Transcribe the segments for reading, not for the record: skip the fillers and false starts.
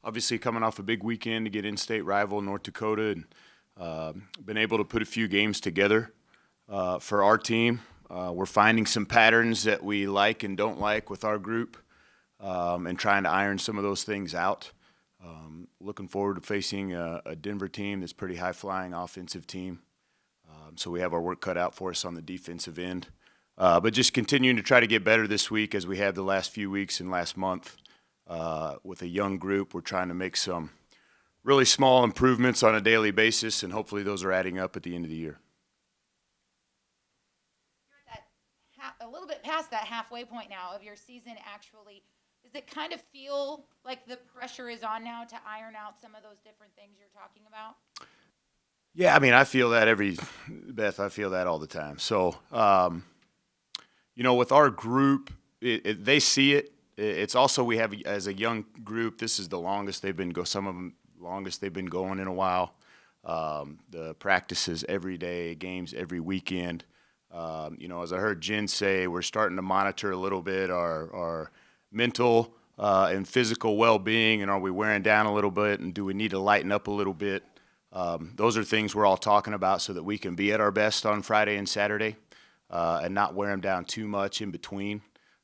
obviously coming off a big weekend to get in-state rival North Dakota, and been able to put a few games together for our team. We're finding some patterns that we like and don't like with our group, and trying to iron some of those things out. Looking forward to facing a Denver team that's pretty high-flying offensive team. So we have our work cut out for us on the defensive end. But just continuing to try to get better this week as we have the last few weeks and last month. With a young group, we're trying to make some really small improvements on a daily basis, and hopefully those are adding up at the end of the year. You're at a little bit past that halfway point now of your season, actually. Does it kind of feel like the pressure is on now to iron out some of those different things you're talking about? Yeah, I mean, I feel that Beth, I feel that all the time. So, with our group, they see it. It's also, we have, as a young group, this is the longest they've been some of them longest they've been going in a while. The practices every day, games every weekend. As I heard Jen say, we're starting to monitor a little bit our mental and physical well-being, and are we wearing down a little bit, and do we need to lighten up a little bit? Those are things we're all talking about so that we can be at our best on Friday and Saturday, and not wear them down too much in between.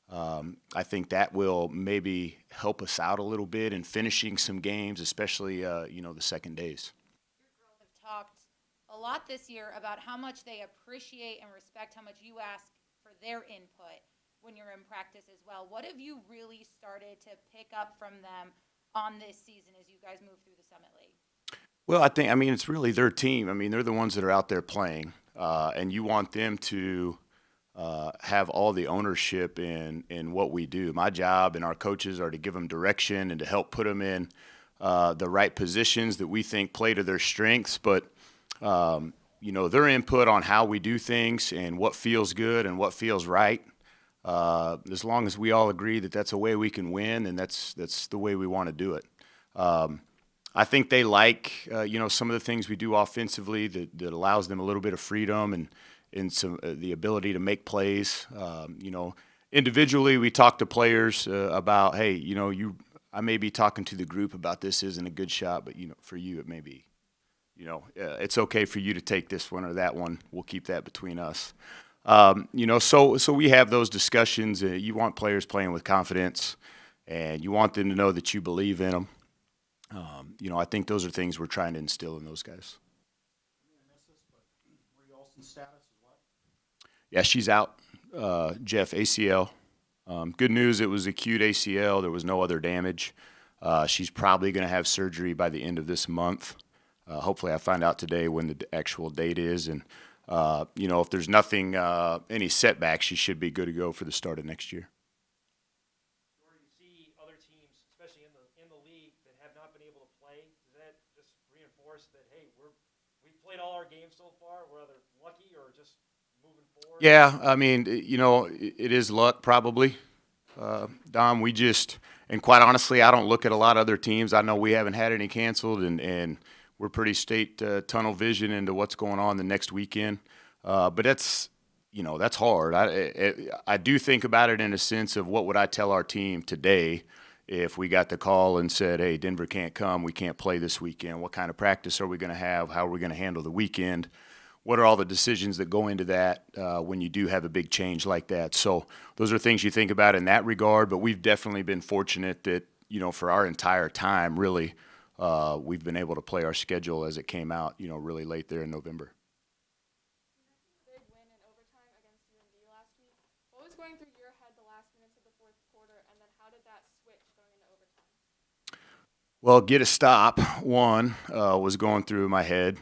I think that will maybe help us out a little bit in finishing some games, especially, the second days. Your girls have talked a lot this year about how much they appreciate and respect how much you ask for their input when you're in practice as well. What have you really started to pick up from them on this season as you guys move through the Summit League? Well, it's really their team. I mean, they're the ones that are out there playing, and you want them to have all the ownership in what we do. My job and our coaches are to give them direction and to help put them in the right positions that we think play to their strengths. But, their input on how we do things and what feels good and what feels right, as long as we all agree that that's a way we can win, and that's the way we want to do it. I think they like, some of the things we do offensively that allows them a little bit of freedom and some the ability to make plays. Individually, we talk to players about, hey, I may be talking to the group about this isn't a good shot, but for you it may be. It's okay for you to take this one or that one. We'll keep that between us. So we have those discussions. You want players playing with confidence, and you want them to know that you believe in them. I think those are things we're trying to instill in those guys. Yeah, she's out. Jeff, ACL. Good news, it was acute ACL. There was no other damage. She's probably going to have surgery by the end of this month. Hopefully I find out today when the actual date is. And, if there's nothing, any setbacks, she should be good to go for the start of next year. Where you see other teams, especially in the league, that have not been able to play, does that just reinforce that, hey, we've played all our games so far, we're either lucky or just moving forward? Yeah, it is luck probably. Dom, and quite honestly, I don't look at a lot of other teams. I know we haven't had any canceled, and we're pretty tunnel vision into what's going on the next weekend. But that's hard. I do think about it in a sense of what would I tell our team today if we got the call and said, hey, Denver can't come, we can't play this weekend. What kind of practice are we going to have? How are we going to handle the weekend? What are all the decisions that go into that when you do have a big change like that? So those are things you think about in that regard, but we've definitely been fortunate that, for our entire time, really, we've been able to play our schedule as it came out, really late there in November. Big win in overtime against UND last week. What was going through your head the last minutes of the fourth quarter, and then how did that switch going into overtime? Well, get a stop, was going through my head.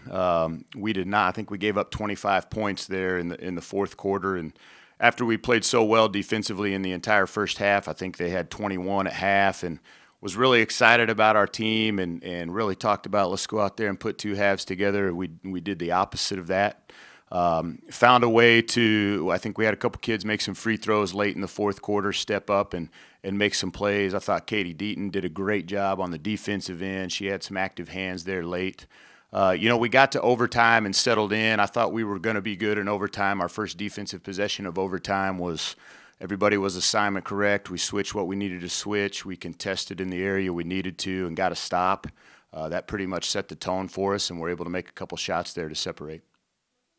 We did not. I think we gave up 25 points there in the fourth quarter, and after we played so well defensively in the entire first half, I think they had 21 at half, and was really excited about our team and really talked about let's go out there and put two halves together. We did the opposite of that. Found a way I think we had a couple kids make some free throws late in the fourth quarter, step up and make some plays. I thought Katie Deaton did a great job on the defensive end. She had some active hands there late. We got to overtime and settled in. I thought we were going to be good in overtime. Our first defensive possession of overtime was everybody was assignment correct. We switched what we needed to switch. We contested in the area we needed to and got a stop. That pretty much set the tone for us, and we're able to make a couple shots there to separate.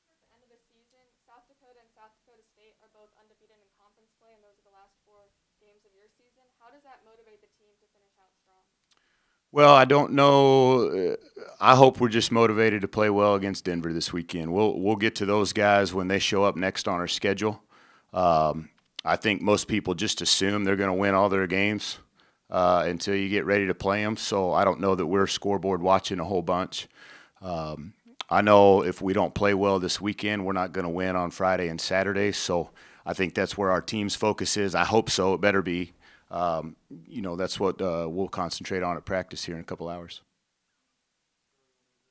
At the end of the season, South Dakota and South Dakota State are both undefeated in conference play, and those are the last 4 games of your season. How does that motivate the team to finish out strong? Well, I don't know. I hope we're just motivated to play well against Denver this weekend. We'll get to those guys when they show up next on our schedule. I think most people just assume they're going to win all their games until you get ready to play them. So I don't know that we're scoreboard watching a whole bunch. I know if we don't play well this weekend, we're not going to win on Friday and Saturday. So I think that's where our team's focus is. I hope so. It better be. That's what we'll concentrate on at practice here in a couple hours.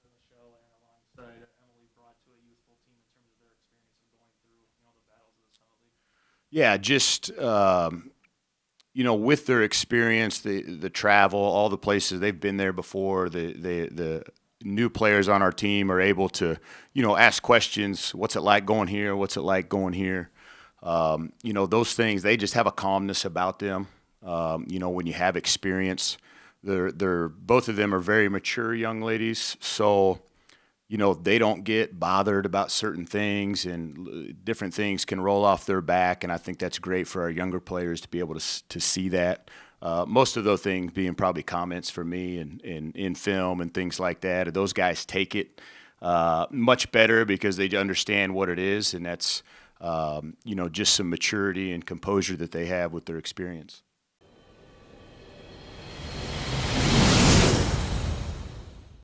Michelle and alongside Emily brought to a youthful team in terms of their experience of going through, the battles of the Summit League? Yeah, just with their experience, the travel, all the places they've been there before, the new players on our team are able to, ask questions. What's it like going here? What's it like going here? Those things, they just have a calmness about them. When you have experience, they're both of them are very mature young ladies. So, they don't get bothered about certain things, and different things can roll off their back. And I think that's great for our younger players to be able to see that. Most of those things being probably comments from me and in film and things like that. Those guys take it much better because they understand what it is, and that's just some maturity and composure that they have with their experience.